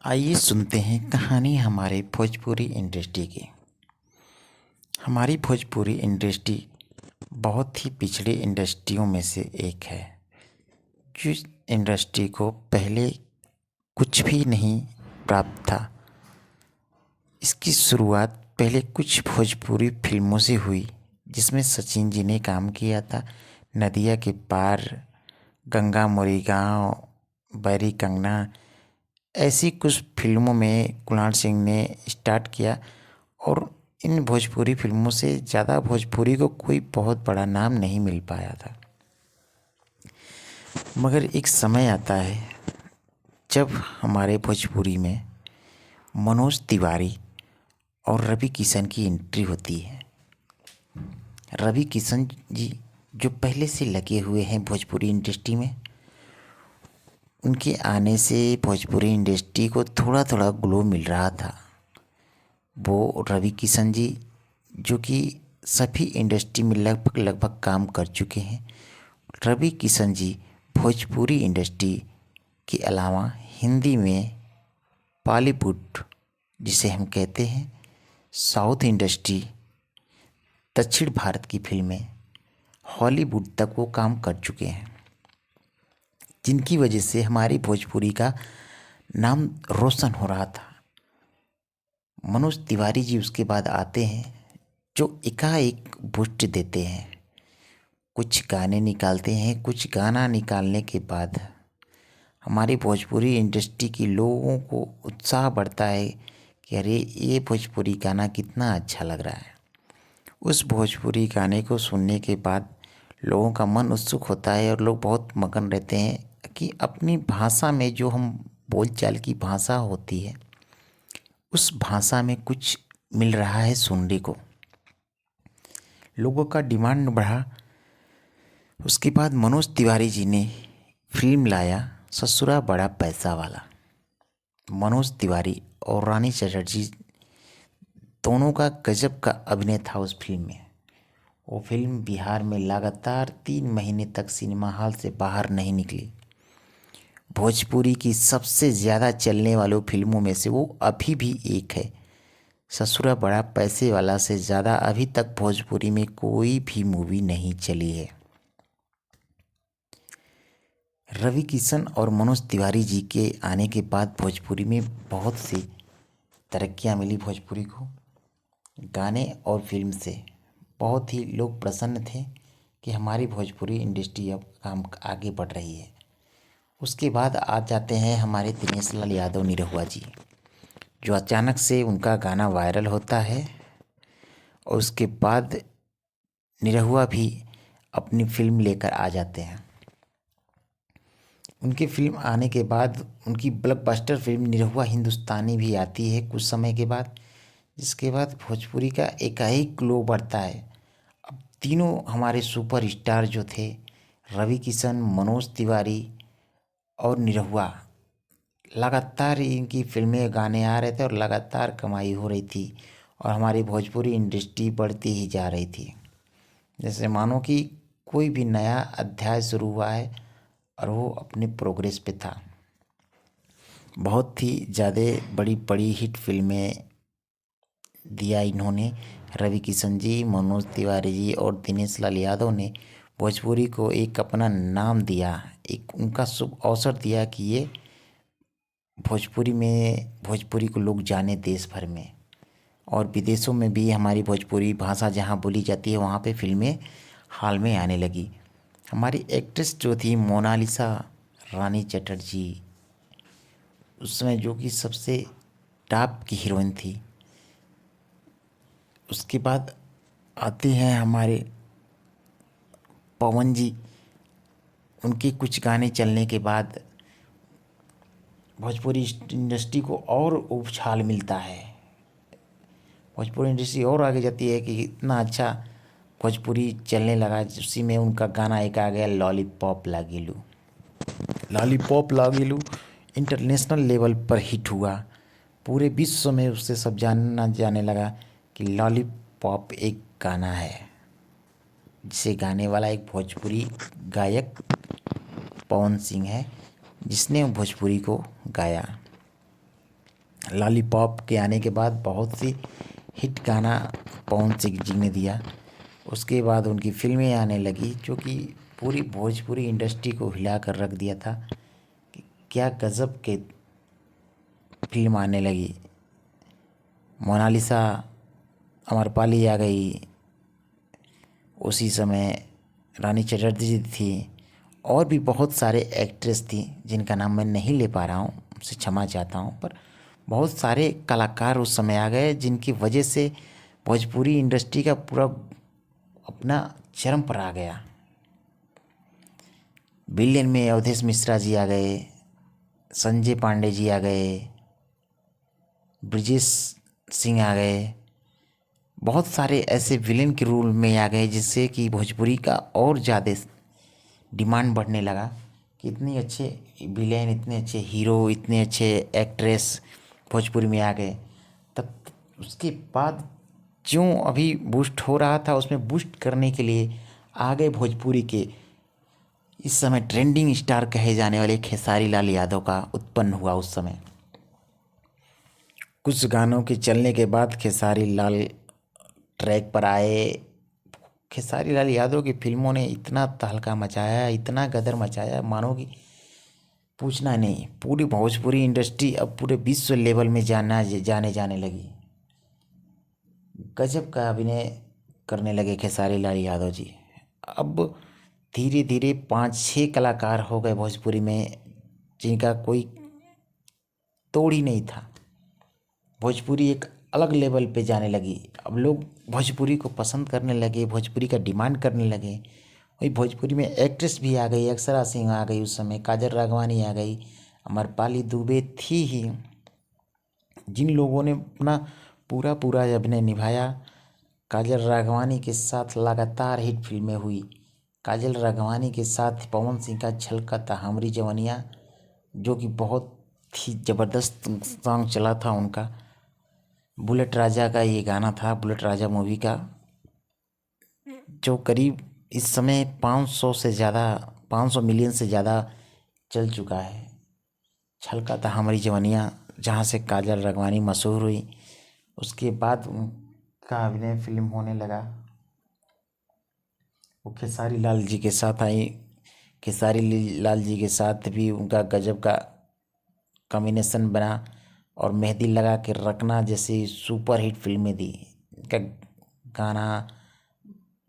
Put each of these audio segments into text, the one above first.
आइए सुनते हैं कहानी हमारे भोजपुरी इंडस्ट्री की। हमारी भोजपुरी इंडस्ट्री बहुत ही पिछड़ी इंडस्ट्रियों में से एक है। जिस इंडस्ट्री को पहले कुछ भी नहीं प्राप्त था। इसकी शुरुआत पहले कुछ भोजपुरी फिल्मों से हुई, जिसमें सचिन जी ने काम किया था। नदिया के पार, गंगा मोरी गाँव, बैरी कंगना, ऐसी कुछ फिल्मों में कुणाल सिंह ने स्टार्ट किया। और इन भोजपुरी फिल्मों से ज़्यादा भोजपुरी को कोई बहुत बड़ा नाम नहीं मिल पाया था। मगर एक समय आता है जब हमारे भोजपुरी में मनोज तिवारी और रवि किशन की एंट्री होती है। रवि किशन जी जो पहले से लगे हुए हैं भोजपुरी इंडस्ट्री में, उनके आने से भोजपुरी इंडस्ट्री को थोड़ा थोड़ा ग्लो मिल रहा था। वो रवि किशन जी जो कि सभी इंडस्ट्री में लगभग लगभग काम कर चुके हैं। रवि किशन जी भोजपुरी इंडस्ट्री के अलावा हिंदी में बॉलीवुड, जिसे हम कहते हैं साउथ इंडस्ट्री, दक्षिण भारत की फिल्में, हॉलीवुड तक वो काम कर चुके हैं, जिनकी वजह से हमारी भोजपुरी का नाम रोशन हो रहा था। मनोज तिवारी जी उसके बाद आते हैं, जो एकाएक बूस्ट देते हैं। कुछ गाने निकालते हैं, कुछ गाना निकालने के बाद हमारी भोजपुरी इंडस्ट्री के लोगों को उत्साह बढ़ता है कि अरे ये भोजपुरी गाना कितना अच्छा लग रहा है। उस भोजपुरी गाने को सुनने के बाद लोगों का मन उत्सुक होता है और लोग बहुत मगन रहते हैं कि अपनी भाषा में, जो हम बोलचाल की भाषा होती है, उस भाषा में कुछ मिल रहा है सुनने को। लोगों का डिमांड बढ़ा। उसके बाद मनोज तिवारी जी ने फिल्म लाया ससुरा बड़ा पैसा वाला। मनोज तिवारी और रानी चटर्जी दोनों का गजब का अभिनय था उस फिल्म में। वो फिल्म बिहार में लगातार 3 महीने तक सिनेमा हॉल से बाहर नहीं निकली। भोजपुरी की सबसे ज़्यादा चलने वाली फिल्मों में से वो अभी भी एक है। ससुरा बड़ा पैसे वाला से ज़्यादा अभी तक भोजपुरी में कोई भी मूवी नहीं चली है। रवि किशन और मनोज तिवारी जी के आने के बाद भोजपुरी में बहुत सी तरक्कियाँ मिली। भोजपुरी को गाने और फिल्म से बहुत ही लोग प्रसन्न थे कि हमारी भोजपुरी इंडस्ट्री अब काम आगे बढ़ रही है। उसके बाद आ जाते हैं हमारे दिनेश लाल यादव निरहुआ जी, जो अचानक से उनका गाना वायरल होता है और उसके बाद निरहुआ भी अपनी फिल्म लेकर आ जाते हैं। उनकी फिल्म आने के बाद उनकी ब्लॉकबस्टर फिल्म निरहुआ हिंदुस्तानी भी आती है कुछ समय के बाद, जिसके बाद भोजपुरी का एकाएक ग्लो बढ़ता है। अब तीनों हमारे सुपर स्टार जो थे, रवि किशन, मनोज तिवारी और निरहुआ, लगातार इनकी फिल्में गाने आ रहे थे और लगातार कमाई हो रही थी और हमारी भोजपुरी इंडस्ट्री बढ़ती ही जा रही थी। जैसे मानो कि कोई भी नया अध्याय शुरू हुआ है और वो अपने प्रोग्रेस पे था। बहुत ही ज़्यादा बड़ी बड़ी हिट फिल्में दिया इन्होंने। रवि किशन जी, मनोज तिवारी जी और दिनेश लाल यादव ने भोजपुरी को एक अपना नाम दिया, एक उनका शुभ अवसर दिया कि ये भोजपुरी को लोग जाने देश भर में और विदेशों में भी। हमारी भोजपुरी भाषा जहाँ बोली जाती है वहाँ पे फिल्में हाल में आने लगी। हमारी एक्ट्रेस जो थी मोनालिसा रानी चटर्जी, उस समय जो कि सबसे टॉप की हीरोइन थी। उसके बाद आते हैं हमारे पवन जी। उनके कुछ गाने चलने के बाद भोजपुरी इंडस्ट्री को और उछाल मिलता है। भोजपुरी इंडस्ट्री और आगे जाती है कि इतना अच्छा भोजपुरी चलने लगा। उसी में उनका गाना एक आ गया, लॉलीपॉप लागेलू। लॉलीपॉप लागेलू इंटरनेशनल लेवल पर हिट हुआ। पूरे विश्व में उससे सब जानना जाने लगा कि लॉलीपॉप एक गाना है, जिसे गाने वाला एक भोजपुरी गायक पवन सिंह है, जिसने भोजपुरी को गाया। लॉलीपॉप के आने के बाद बहुत सी हिट गाना पवन सिंह जी ने दिया। उसके बाद उनकी फिल्में आने लगी जो कि पूरी भोजपुरी इंडस्ट्री को हिला कर रख दिया था कि क्या गज़ब के फिल्म आने लगी। मोनालिसा, अमरपाली आ गई, उसी समय रानी चटर्जी जी थी, और भी बहुत सारे एक्ट्रेस थी जिनका नाम मैं नहीं ले पा रहा हूँ, उनसे क्षमा चाहता हूँ। पर बहुत सारे कलाकार उस समय आ गए जिनकी वजह से भोजपुरी इंडस्ट्री का पूरा अपना चरम पर आ गया। विलेन में अवधेश मिश्रा जी आ गए, संजय पांडे जी आ गए, ब्रिजेश सिंह आ गए, बहुत सारे ऐसे विलेन के रोल में आ गए जिससे कि भोजपुरी का और ज़्यादा डिमांड बढ़ने लगा कि इतने अच्छे विलेन, इतने अच्छे हीरो, इतने अच्छे एक्ट्रेस भोजपुरी में आ गए। तब उसके बाद जो अभी बूस्ट हो रहा था उसमें बूस्ट करने के लिए आ गए भोजपुरी के इस समय ट्रेंडिंग स्टार कहे जाने वाले खेसारी लाल यादव का उत्पन्न हुआ। उस समय कुछ गानों के चलने के बाद खेसारी लाल ट्रैक पर आए। खेसारी लाल यादव की फिल्मों ने इतना तहलका मचाया, इतना गदर मचाया, मानो कि पूछना नहीं। पूरी भोजपुरी इंडस्ट्री अब पूरे विश्व लेवल में जाने लगी। गजब का अभिनय करने लगे खेसारी लाल यादव जी। अब धीरे धीरे 5-6 कलाकार हो गए भोजपुरी में जिनका कोई तोड़ ही नहीं था। भोजपुरी एक अलग लेवल पे जाने लगी। अब लोग भोजपुरी को पसंद करने लगे, भोजपुरी का डिमांड करने लगे। वही भोजपुरी में एक्ट्रेस भी आ गई, अक्षरा सिंह आ गई, उस समय काजल राघवानी आ गई, अमरपाली दुबे थी ही। जिन लोगों ने अपना पूरा पूरा अभिनय निभाया। काजल राघवानी के साथ लगातार हिट फिल्में हुई। काजल राघवानी के साथ पवन सिंह का छलकता हमरी जवनिया, जो कि बहुत ही ज़बरदस्त सॉन्ग चला था उनका। बुलेट राजा का ये गाना था, बुलेट राजा मूवी का, जो करीब इस समय 500 से ज़्यादा, 500 मिलियन से ज़्यादा चल चुका है। छलकता हमारी जवानियाँ, जहाँ से काजल राघवानी मशहूर हुई। उसके बाद उनका अभिनय फिल्म होने लगा, वो खेसारी लाल जी के साथ आई। खेसारी लाल जी के साथ भी उनका गजब का कॉम्बिनेशन बना और मेहंदी लगा के रखना जैसी सुपर हिट फिल्में दी। इनका गाना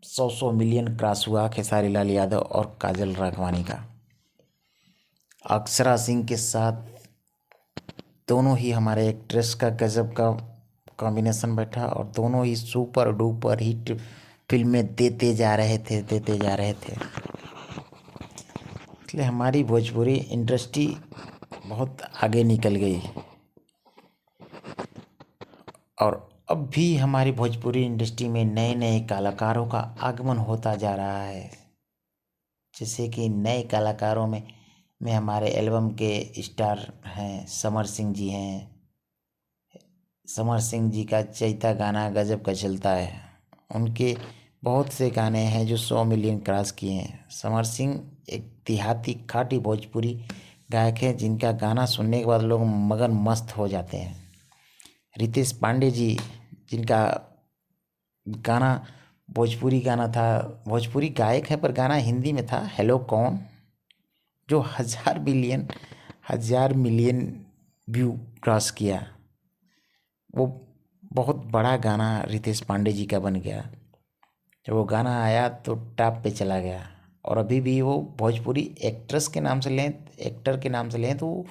100 मिलियन क्रॉस हुआ खेसारी लाल यादव और काजल राघवानी का। अक्षरा सिंह के साथ दोनों ही हमारे एक्ट्रेस का गजब का कॉम्बिनेशन बैठा और दोनों ही सुपर डुपर हिट फिल्में देते जा रहे थे। इसलिए हमारी भोजपुरी इंडस्ट्री बहुत आगे निकल गई और अब भी हमारी भोजपुरी इंडस्ट्री में नए नए कलाकारों का आगमन होता जा रहा है। जैसे कि नए कलाकारों में हमारे एल्बम के स्टार हैं समर सिंह जी हैं। समर सिंह जी का चैता गाना गजब का चलता है। उनके बहुत से गाने हैं जो 100 मिलियन क्रॉस किए हैं। समर सिंह एक देहाती खाटी भोजपुरी गायक हैं जिनका गाना सुनने के बाद लोग मगन मस्त हो जाते हैं। रितेश पांडे जी, जिनका गाना भोजपुरी गाना था, भोजपुरी गायक है पर गाना हिंदी में था, हेलो कौन, जो 1000 मिलियन व्यू क्रॉस किया। वो बहुत बड़ा गाना रितेश पांडे जी का बन गया। जब वो गाना आया तो टॉप पे चला गया और अभी भी वो भोजपुरी एक्ट्रेस के नाम से लें, एक्टर के नाम से लें तो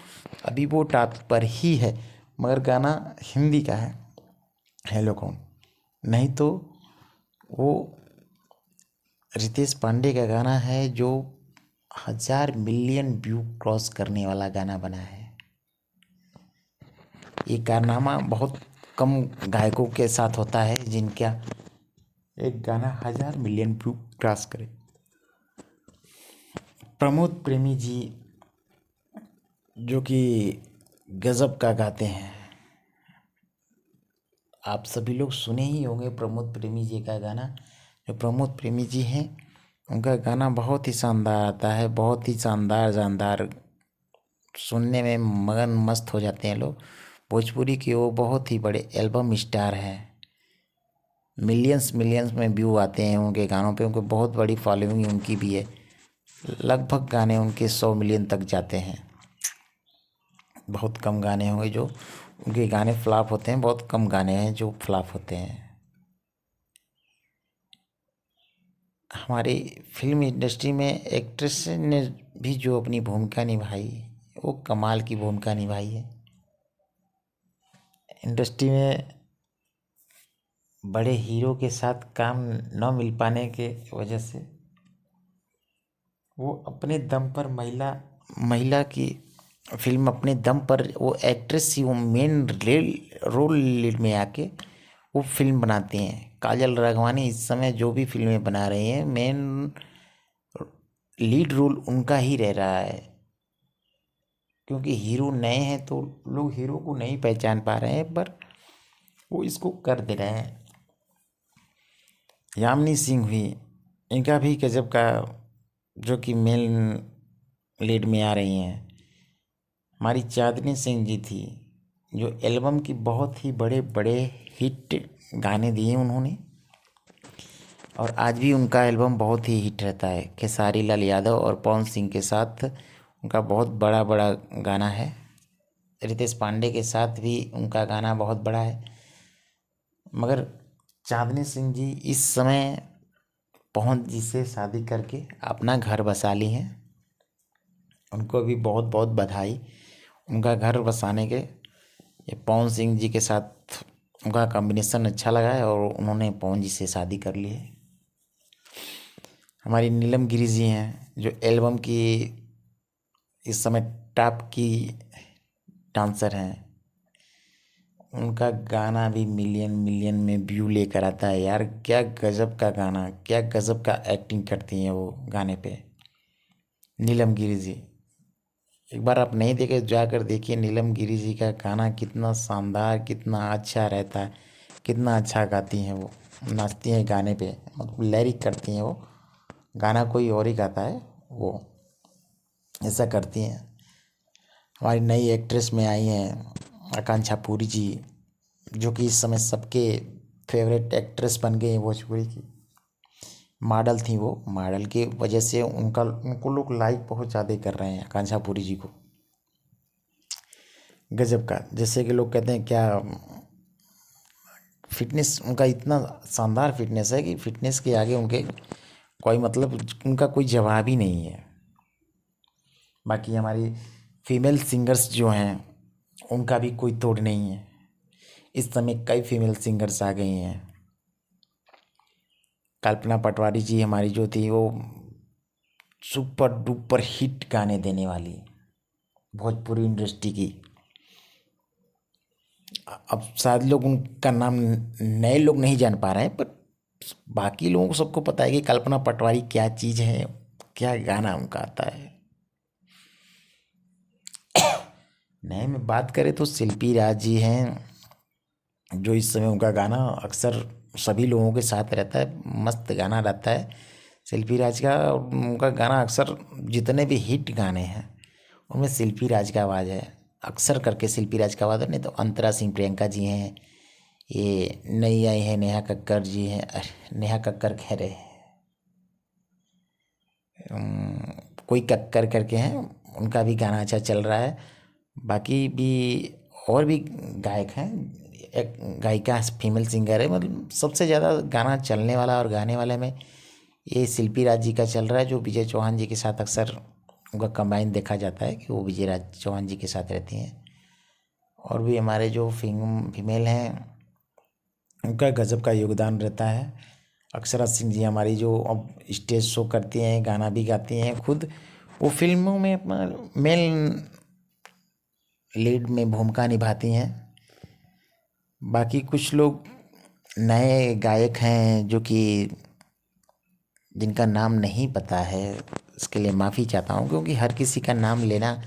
अभी वो टॉप पर ही है, मगर गाना हिंदी का है हेलो कौन। नहीं तो वो रितेश पांडे का गाना है जो 1000 मिलियन व्यू क्रॉस करने वाला गाना बना है। ये कारनामा बहुत कम गायकों के साथ होता है जिनका एक गाना 1000 मिलियन व्यू क्रॉस करे। प्रमोद प्रेमी जी जो कि गजब का गाते हैं, आप सभी लोग सुने ही होंगे प्रमोद प्रेमी जी का गाना। जो प्रमोद प्रेमी जी हैं उनका गाना बहुत ही शानदार आता है, बहुत ही शानदार, सुनने में मगन मस्त हो जाते हैं लोग। भोजपुरी के वो बहुत ही बड़े एल्बम स्टार हैं। मिलियंस मिलियंस में व्यू आते हैं उनके गानों पे, उनके बहुत बड़ी फॉलोइंग उनकी भी है। लगभग गाने उनके 100 मिलियन तक जाते हैं। बहुत कम गाने होंगे जो उनके गाने फ्लॉप होते हैं, बहुत कम गाने हैं जो फ्लॉप होते हैं। हमारी फिल्म इंडस्ट्री में एक्ट्रेस ने भी जो अपनी भूमिका निभाई, वो कमाल की भूमिका निभाई है। इंडस्ट्री में बड़े हीरो के साथ काम न मिल पाने के वजह से वो अपने दम पर महिला की फिल्म अपने दम पर वो एक्ट्रेस ही वो मेन रोल लीड में आके वो फिल्म बनाती हैं। काजल राघवानी इस समय जो भी फिल्में बना रही हैं, मेन लीड रोल उनका ही रह रहा है। क्योंकि हीरो नए हैं तो लोग हीरो को नहीं पहचान पा रहे हैं, पर वो इसको कर दे रहे हैं। यामिनी सिंह हुई, इनका भी गजब का, जो कि मेन लीड में आ रही हैं। हमारी चांदनी सिंह जी थी, जो एल्बम की बहुत ही बड़े बड़े हिट गाने दिए उन्होंने, और आज भी उनका एल्बम बहुत ही हिट रहता है। खेसारी लाल यादव और पवन सिंह के साथ उनका बहुत बड़ा बड़ा गाना है। रितेश पांडे के साथ भी उनका गाना बहुत बड़ा है। मगर चांदनी सिंह जी इस समय पवन जी से शादी करके अपना घर बसा ली हैं। उनको भी बहुत बहुत बधाई उनका घर बसाने के। ये पवन सिंह जी के साथ उनका कॉम्बिनेशन अच्छा लगा है और उन्होंने पवन जी से शादी कर ली है। हमारी नीलम गिरी जी हैं, जो एल्बम की इस समय टॉप की डांसर हैं। उनका गाना भी मिलियन मिलियन में व्यू लेकर आता है यार। क्या गजब का गाना, क्या गजब का एक्टिंग करती हैं वो गाने पे नीलम गिरी जी। एक बार आप नहीं देखे जाकर देखिए नीलम गिरी जी का गाना, कितना शानदार, कितना अच्छा रहता है, कितना अच्छा गाती हैं वो। नाचती हैं गाने पे, मतलब लिरिक करती हैं वो। गाना कोई और ही गाता है, वो ऐसा करती हैं। हमारी नई एक्ट्रेस में आई हैं आकांक्षा पुरी जी, जो कि इस समय सबके फेवरेट एक्ट्रेस बन गई हैं भोजपुरी की। मॉडल थी वो, मॉडल की वजह से उनको लोग लाइक बहुत ज़्यादा कर रहे हैं आकांक्षा पुरी जी को। गजब का, जैसे कि लोग कहते हैं क्या फिटनेस, उनका इतना शानदार फिटनेस है कि फिटनेस के आगे उनके कोई मतलब उनका कोई जवाब ही नहीं है। बाकी हमारी फीमेल सिंगर्स जो हैं उनका भी कोई तोड़ नहीं है। इस समय कई फीमेल सिंगर्स आ गई हैं। कल्पना पटवारी जी हमारी जो थी, वो सुपर डुपर हिट गाने देने वाली भोजपुरी इंडस्ट्री की। अब शायद लोग उनका नाम नए लोग नहीं जान पा रहे हैं, पर बाकी लोगों को सबको पता है कि कल्पना पटवारी क्या चीज़ है, क्या गाना उनका आता है। नए में बात करें तो शिल्पी राज जी हैं, जो इस समय उनका गाना अक्सर सभी लोगों के साथ रहता है, मस्त गाना रहता है शिल्पी राज का। उनका गाना अक्सर जितने भी हिट गाने हैं उनमें शिल्पी राज का आवाज़ है, अक्सर करके शिल्पी राज का आवाज़ है। नहीं तो अंतरा सिंह प्रियंका जी हैं, ये नई आई है नेहा कक्कर जी हैं। अरे नेहा कक्कर कह रहे कोई कक्कर करके हैं, उनका भी गाना अच्छा चल रहा है। बाकी भी और भी गायक हैं, एक गायिका फीमेल सिंगर है। मतलब सबसे ज़्यादा गाना चलने वाला और गाने वाले में ये शिल्पी राज जी का चल रहा है, जो विजय चौहान जी के साथ अक्सर उनका कंबाइन देखा जाता है कि वो विजय राज चौहान जी के साथ रहती हैं। और भी हमारे जो फीमेल हैं उनका गजब का योगदान रहता है। अक्षरा सिंह जी हमारी जो अब स्टेज शो करती हैं, गाना भी गाती हैं खुद, वो फिल्मों में अपना मेन लीड में भूमिका निभाती हैं। बाकी कुछ लोग नए गायक हैं जो कि जिनका नाम नहीं पता है, इसके लिए माफ़ी चाहता हूँ। क्योंकि हर किसी का नाम लेना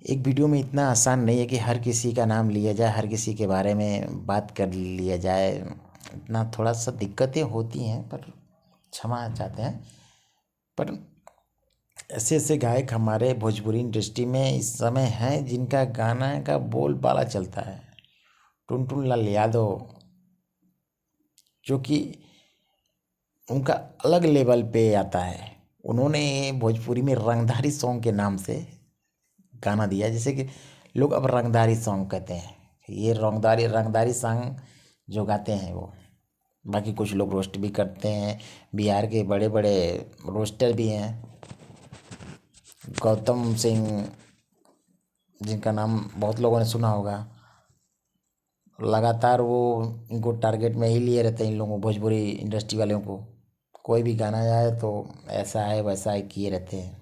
एक वीडियो में इतना आसान नहीं है कि हर किसी का नाम लिया जाए, हर किसी के बारे में बात कर लिया जाए। इतना थोड़ा सा दिक्कतें होती हैं, पर क्षमा चाहते हैं। पर ऐसे ऐसे गायक हमारे भोजपुरी इंडस्ट्री में इस समय हैं जिनका गाना का बोलबाला चलता है। टुनटुन लाल यादव, जो कि उनका अलग लेवल पे आता है। उन्होंने भोजपुरी में रंगधारी सॉन्ग के नाम से गाना दिया, जैसे कि लोग अब रंगदारी सॉन्ग कहते हैं। ये रंगदारी रंगदारी सॉन्ग जो गाते हैं वो, बाकी कुछ लोग रोस्ट भी करते हैं। बिहार के बड़े बड़े रोस्टर भी हैं, गौतम सिंह, जिनका नाम बहुत लोगों ने सुना होगा। लगातार वो इनको टारगेट में ही लिए रहते हैं, इन लोगों भोजपुरी इंडस्ट्री वालों को। कोई भी गाना जाए तो ऐसा है वैसा है किए रहते हैं।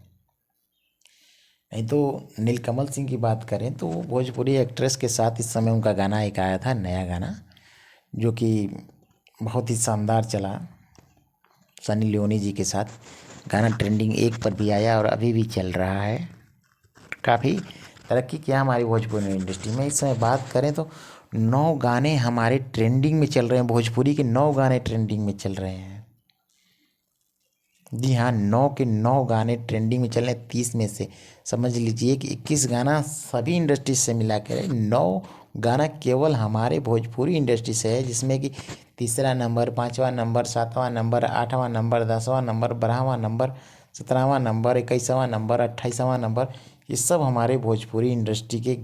नहीं तो नीलकमल सिंह की बात करें तो वो भोजपुरी एक्ट्रेस के साथ इस समय उनका गाना एक आया था, नया गाना, जो कि बहुत ही शानदार चला। सनी लियोनी जी के साथ गाना ट्रेंडिंग 1 पर भी आया और अभी भी चल रहा है। काफ़ी तरक्की किया हमारी भोजपुरी इंडस्ट्री में। इस समय बात करें तो 9 गाने हमारे ट्रेंडिंग में चल रहे हैं। भोजपुरी के 9 गाने ट्रेंडिंग में चल रहे हैं। जी हाँ, 9 के 9 गाने ट्रेंडिंग में चल रहे हैं। 30 में से समझ लीजिए कि 21 गाना सभी इंडस्ट्री से मिला कर 9 गाना केवल हमारे भोजपुरी इंडस्ट्री से है, जिसमें कि तीसरा नंबर, 5वां नंबर, 7वां नंबर, 8वां नंबर, 10वां नंबर, 12वां नंबर, 17वां नंबर, 21वां नंबर, 28वां नंबर, ये सब हमारे भोजपुरी इंडस्ट्री के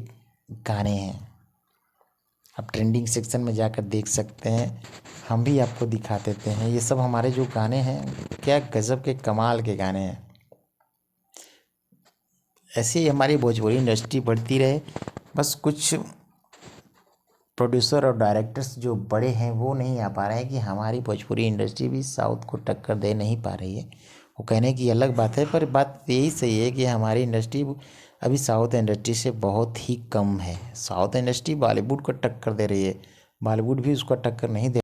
गाने हैं। आप ट्रेंडिंग सेक्शन में जाकर देख सकते हैं, हम भी आपको दिखा देते हैं। ये सब हमारे जो गाने हैं, क्या गज़ब के कमाल के गाने हैं। ऐसे ही हमारी भोजपुरी इंडस्ट्री बढ़ती रहे। बस कुछ प्रोड्यूसर और डायरेक्टर्स जो बड़े हैं वो नहीं आ पा रहे हैं कि हमारी भोजपुरी इंडस्ट्री भी साउथ को टक्कर दे नहीं पा रही है। वो कहने की अलग बात है, पर बात यही सही है कि हमारी इंडस्ट्री अभी साउथ इंडस्ट्री से बहुत ही कम है। साउथ इंडस्ट्री बॉलीवुड को टक्कर दे रही है, बॉलीवुड भी उसको टक्कर नहीं दे